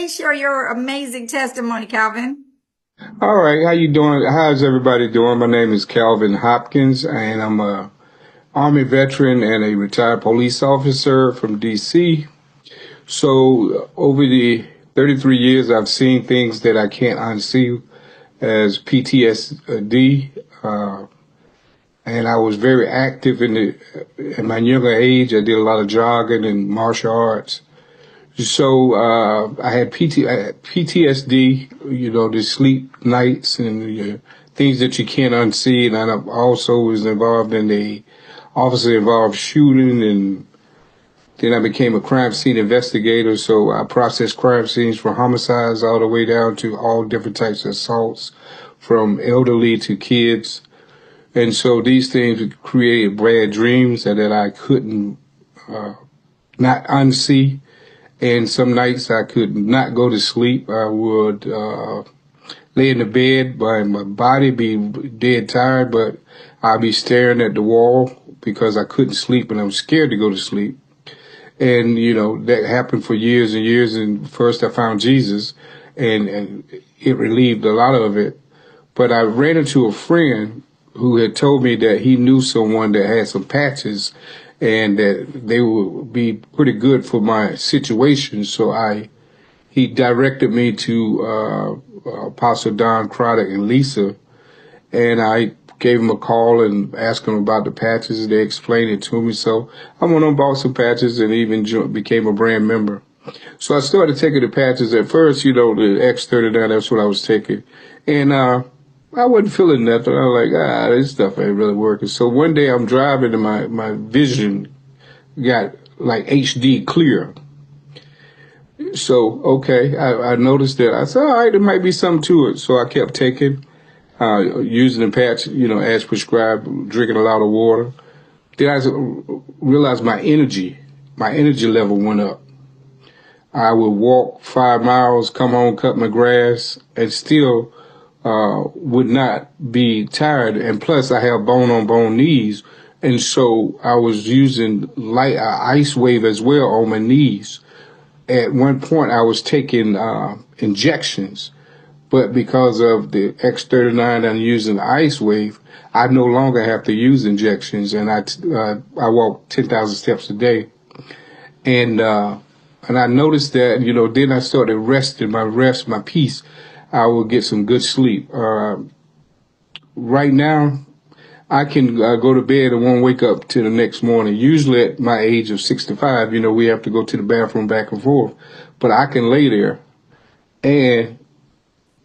Please share your amazing testimony, Calvin. All right, how you doing? How's everybody doing? My name is Calvin Hopkins, and I'm a Army veteran and a retired police officer from D.C. So over the 33 years, I've seen things that I can't unsee as PTSD, and I was very active in my younger age. I did a lot of jogging and martial arts. So I had PTSD, the sleep nights and things that you can't unsee. And I also was involved in the officer-involved shooting, and then I became a crime scene investigator. So I processed crime scenes from homicides all the way down to all different types of assaults, from elderly to kids. And so these things created bad dreams that I couldn't not unsee. And some nights I could not go to sleep. I would lay in the bed, but my body be dead tired, but I'd be staring at the wall because I couldn't sleep and I was scared to go to sleep. And, that happened for years and years. And first I found Jesus, and it relieved a lot of it. But I ran into a friend who had told me that he knew someone that had some patches and that they would be pretty good for my situation. So he directed me to Apostle Don Craddock and Lisa, and I gave him a call and asked him about the patches. They explained it to me. So I went and bought some patches and even became a brand member. So I started taking the patches at first, the X39, that's what I was taking. And I wasn't feeling nothing. I was like, this stuff ain't really working. So one day I'm driving and my vision got like HD clear. So, okay, I noticed that. I said, all right, there might be something to it. So I kept taking, using the patch, as prescribed, drinking a lot of water. Then I realized my energy level went up. I would walk 5 miles, come home, cut my grass, and still would not be tired. And plus I have bone-on-bone knees. And so I was using LifeWave as well on my knees. At one point I was taking injections, but because of the X39 and using LifeWave, I no longer have to use injections. And I walk 10,000 steps a day. And I noticed that, then I started resting, my peace. I will get some good sleep. Right now, I can go to bed and won't wake up till the next morning. Usually at my age of 65, we have to go to the bathroom back and forth. But I can lay there and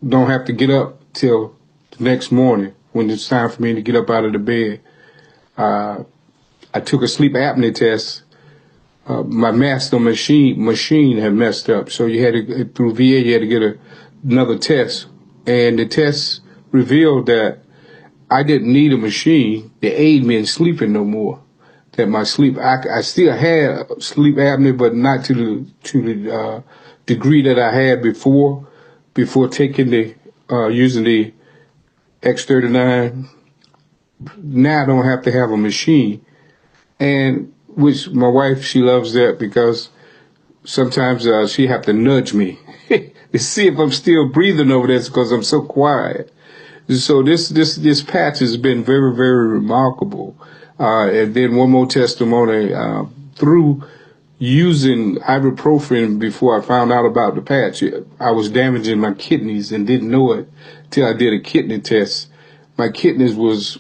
don't have to get up till the next morning when it's time for me to get up out of the bed. I took a sleep apnea test. My master machine had messed up. So you had to, through VA, you had to get another test. And the test revealed that I didn't need a machine to aid me in sleeping no more. That my sleep, I still had sleep apnea, but not to the degree that I had before taking using the X39. Now I don't have to have a machine. And which my wife, she loves that because sometimes she have to nudge me to see if I'm still breathing over there because I'm so quiet. So this patch has been very, very remarkable. And then one more testimony, through using ibuprofen before I found out about the patch, I was damaging my kidneys and didn't know it till I did a kidney test. My kidneys was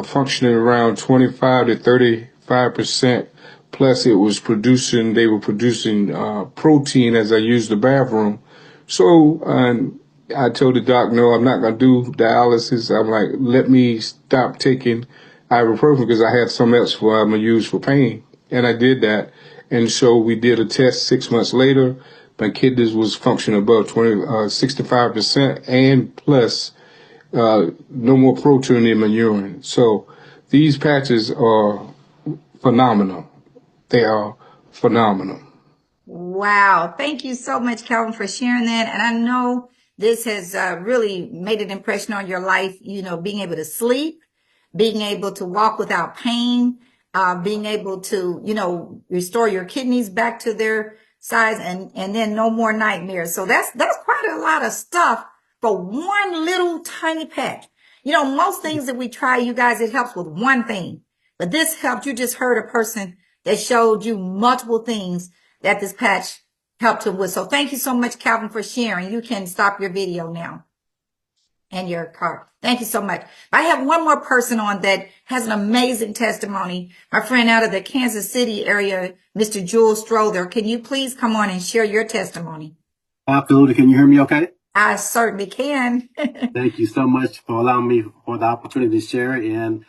functioning around 25 to 35%. Plus they were producing protein as I used the bathroom. So I told the doc, no, I'm not going to do dialysis. I'm like, let me stop taking ibuprofen because I have something else I'm going to use for pain. And I did that. And so we did a test 6 months later. My kidneys was functioning above 65% and plus no more protein in my urine. So these patches are phenomenal. They are phenomenal. Wow. Thank you so much, Calvin, for sharing that. And I know this has really made an impression on your life, being able to sleep, being able to walk without pain, being able to, restore your kidneys back to their size, and then no more nightmares. So that's quite a lot of stuff for one little tiny patch. You know, most things that we try, you guys, it helps with one thing. But this helped. You just heard a person that showed you multiple things that this patch helped him with. So thank you so much, Calvin, for sharing. You can stop your video now and your card. Thank you so much. I have one more person on that has an amazing testimony. My friend out of the Kansas City area, Mr. Jules Strother. Can you please come on and share your testimony? Absolutely. Can you hear me okay? I certainly can. Thank you so much for allowing me for the opportunity to share. And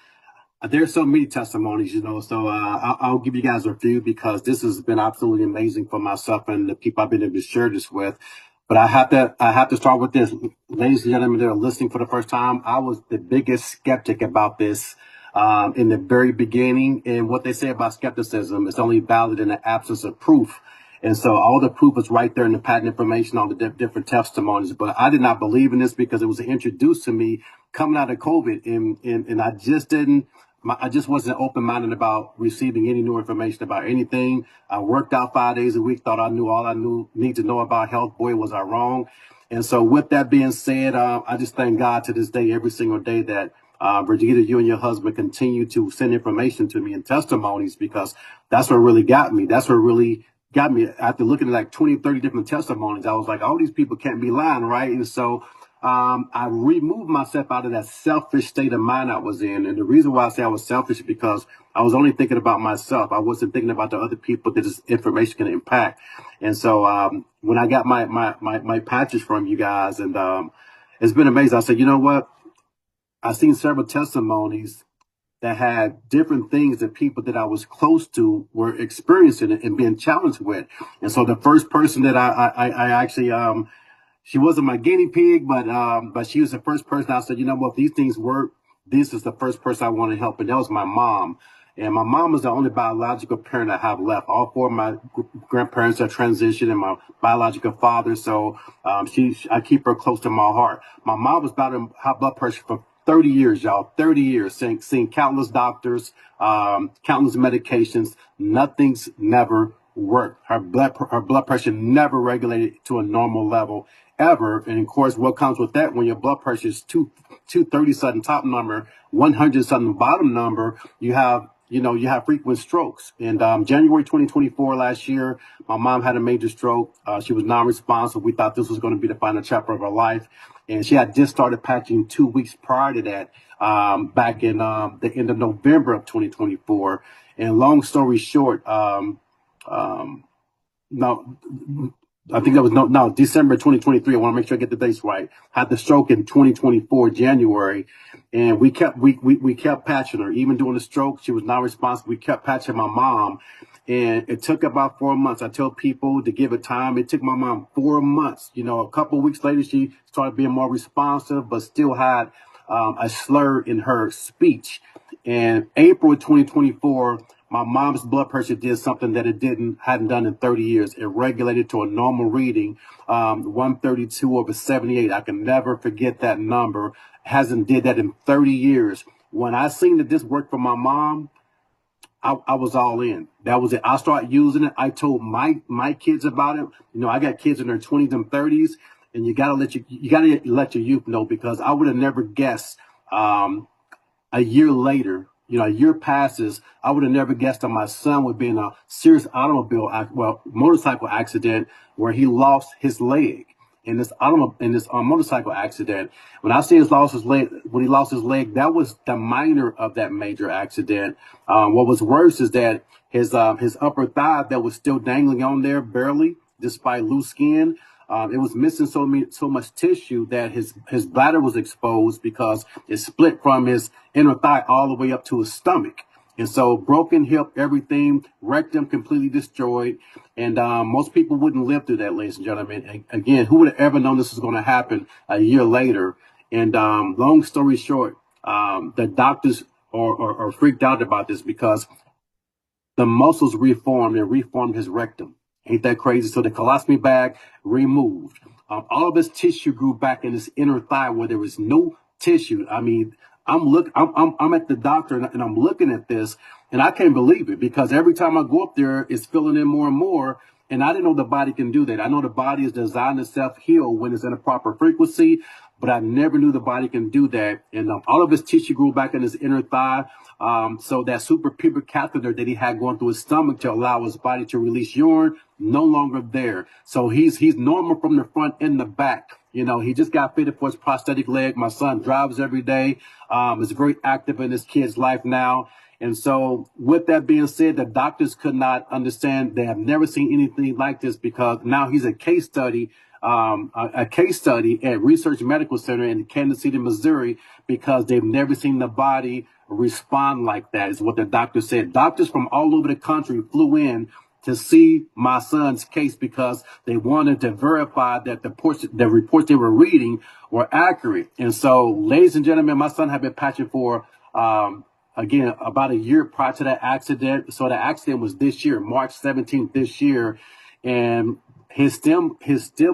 there's so many testimonies, so I'll give you guys a few because this has been absolutely amazing for myself and the people I've been able to share this with. But I have to start with this. Ladies and gentlemen that are listening for the first time, I was the biggest skeptic about this in the very beginning. And what they say about skepticism is only valid in the absence of proof. And so all the proof is right there in the patent information on the different testimonies. But I did not believe in this because it was introduced to me coming out of COVID. And I just wasn't open-minded about receiving any new information about anything. I worked out 5 days a week, thought I knew all I need to know about health. Boy, was I wrong. And so with that being said, I just thank God to this day, every single day that Brigida, you and your husband continue to send information to me and testimonies because that's what really got me. That's what really got me. After looking at like 20, 30 different testimonies, I was like, all these people can't be lying, right? And so I removed myself out of that selfish state of mind I was in. And the reason why I say I was selfish is because I was only thinking about myself. I wasn't thinking about the other people that this information can impact. And so when I got my patches from you guys, and it's been amazing. I said, you know what? I've seen several testimonies that had different things that people that I was close to were experiencing and being challenged with. And so the first person that I actually, she wasn't my guinea pig, but she was the first person I said, you know what, if these things work, this is the first person I want to help. And that was my mom. And my mom is the only biological parent I have left. All four of my grandparents are transitioned and my biological father. So I keep her close to my heart. My mom was battling high blood pressure for 30 years, y'all, 30 years, seeing countless doctors, countless medications. Nothing's never worked. Her blood pressure never regulated to a normal level ever. And of course, what comes with that when your blood pressure is 230 something top number, 100 something bottom number, you have frequent strokes. And January 2024 last year, my mom had a major stroke. She was non-responsive. We thought this was going to be the final chapter of her life. And she had just started patching 2 weeks prior to that, back in the end of November of 2024. And long story short, no, I think that was December 2023. I want to make sure I get the dates right. Had the stroke in 2024, January. And we kept patching her. Even during the stroke, she was not responsive. We kept patching my mom. And it took about 4 months. I tell people to give it time. It took my mom 4 months. A couple of weeks later, she started being more responsive, but still had a slur in her speech. And April 2024, my mom's blood pressure did something that it hadn't done in 30 years. It regulated to a normal reading, 132/78. I can never forget that number. Hasn't did that in 30 years. When I seen that this worked for my mom, I was all in. That was it. I started using it. I told my kids about it. I got kids in their 20s and 30s, and you gotta let your youth know, because I would have never guessed a year later, a year passes, I would have never guessed that my son would be in a serious motorcycle accident where he lost his leg in this motorcycle accident. When I say when he lost his leg, that was the minor of that major accident. What was worse is that his upper thigh that was still dangling on there barely, despite loose skin. It was missing so much tissue that his bladder was exposed because it split from his inner thigh all the way up to his stomach. And so broken hip, everything, rectum completely destroyed. And most people wouldn't live through that, ladies and gentlemen. And again, who would have ever known this was going to happen a year later? And long story short, the doctors are freaked out about this because the muscles reformed his rectum. Ain't that crazy? So the colostomy bag removed. All of his tissue grew back in his inner thigh where there was no tissue. I mean, I'm at the doctor and I'm looking at this and I can't believe it, because every time I go up there, it's filling in more and more. And I didn't know the body can do that. I know the body is designed to self-heal when it's in a proper frequency, but I never knew the body can do that. And all of his tissue grew back in his inner thigh. So that suprapubic catheter that he had going through his stomach to allow his body to release urine, no longer there. So he's normal from the front and the back. You know, he just got fitted for his prosthetic leg. My son drives every day. Is very active in his kid's life now. And so with that being said, the doctors could not understand. They have never seen anything like this, because now he's a case study at Research Medical Center in Kansas City, Missouri, because they've never seen the body respond like that, is what the doctor said. Doctors from all over the country flew in to see my son's case because they wanted to verify that the reports they were reading were accurate. And so, ladies and gentlemen, my son had been patching for, again, about a year prior to that accident. So the accident was this year, March 17th this year. And his stem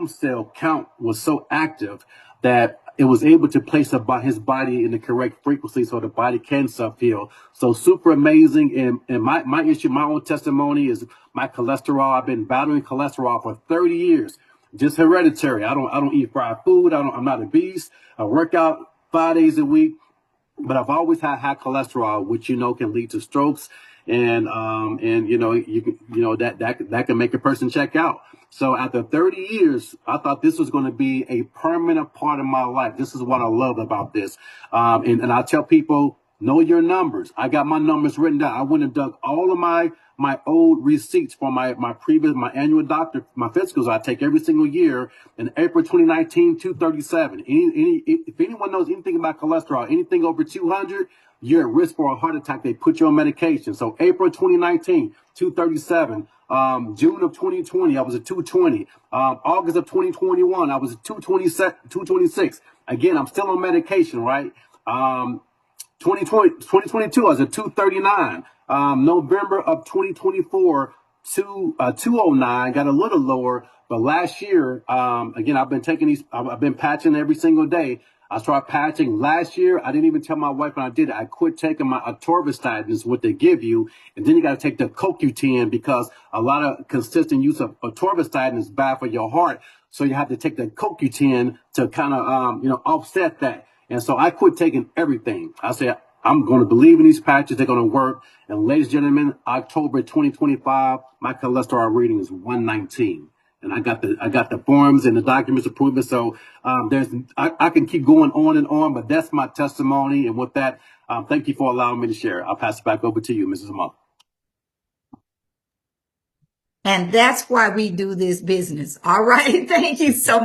cell count was so active that it was able to place his body in the correct frequency so the body can self-heal. So super amazing. And my issue, my own testimony is my cholesterol. I've been battling cholesterol for 30 years, just hereditary. I don't eat fried food. I'm not obese. I work out 5 days a week, but I've always had high cholesterol, which, you know, can lead to strokes. And you know, that can make a person check out. So after 30 years, I thought this was going to be a permanent part of my life. This is what I love about this. And I tell people, know your numbers. I got my numbers written down. I went and dug all of my old receipts for my annual doctor, my physicals I take every single year. In April 2019, 237. If anyone knows anything about cholesterol, anything over 200, you're at risk for a heart attack. They put you on medication. So April 2019, 237. June of 2020, I was at 220. August of 2021, I was at 226. Again, I'm still on medication, right? 2022, I was at 239. November of 2024, 209, got a little lower. But last year, again, I've been patching every single day. I started patching last year. I didn't even tell my wife when I did it. I quit taking my atorvastatin, is what they give you. And then you got to take the CoQ10, because a lot of consistent use of atorvastatin is bad for your heart. So you have to take the CoQ10 to kind of, offset that. And so I quit taking everything. I said, I'm going to believe in these patches. They're going to work. And ladies and gentlemen, October 2025, my cholesterol reading is 119. And I got the forms and the documents to prove it. So I can keep going on and on, but that's my testimony. And with that, thank you for allowing me to share. I'll pass it back over to you, Mrs. Monk. And that's why we do this business. All right. Thank you so much.